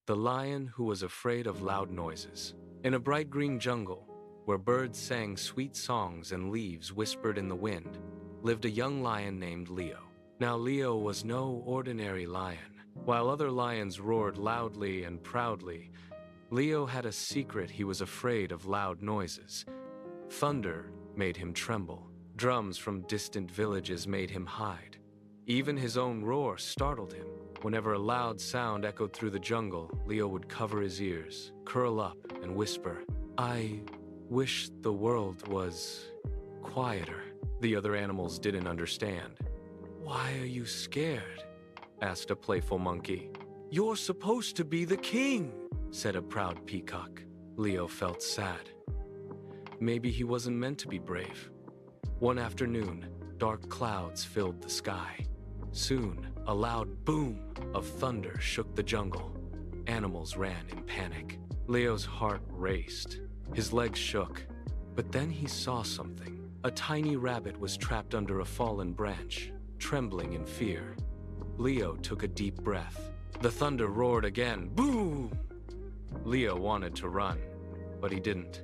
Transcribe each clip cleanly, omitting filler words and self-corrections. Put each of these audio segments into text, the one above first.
The Lion Who Was Afraid of Loud Noises. In a bright green jungle, where birds sang sweet songs and leaves whispered in the wind, lived a young lion named Leo. Now Leo was no ordinary lion. While other lions roared loudly and proudly, Leo had a secret. He was afraid of loud noises. Thunder made him tremble. Drums from distant villages made him hide. Even his own roar startled him. Whenever a loud sound echoed through the jungle, Leo would cover his ears, curl up, and whisper, "I wish the world was quieter." The other animals didn't understand. "Why are you scared?" asked a playful monkey. "You're supposed to be the king," said a proud peacock. Leo felt sad. Maybe he wasn't meant to be brave. One afternoon, dark clouds filled the sky. Soon, a loud boom of thunder shook the jungle. Animals ran in panic. Leo's heart raced. His legs shook. But then he saw something. A tiny rabbit was trapped under a fallen branch, trembling in fear. Leo took a deep breath. The thunder roared again. Boom! Leo wanted to run, but he didn't.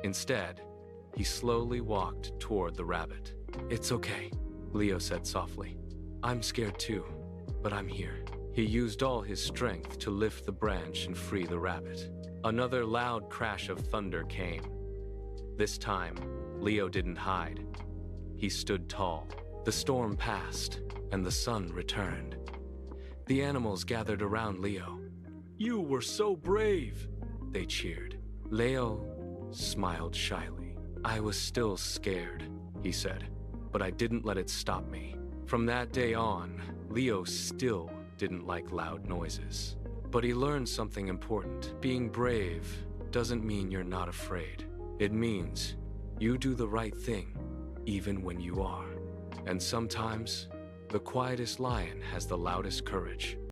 Instead, he slowly walked toward the rabbit. "It's okay," Leo said softly. "I'm scared too, but I'm here." He used all his strength to lift the branch and free the rabbit. Another loud crash of thunder came. This time, Leo didn't hide. He stood tall. The storm passed, and the sun returned. The animals gathered around Leo. "You were so brave," they cheered. Leo smiled shyly. "I was still scared," he said, "but I didn't let it stop me." From that day on, Leo still didn't like loud noises. But he learned something important. Being brave doesn't mean you're not afraid. It means you do the right thing, even when you are. And sometimes, the quietest lion has the loudest courage.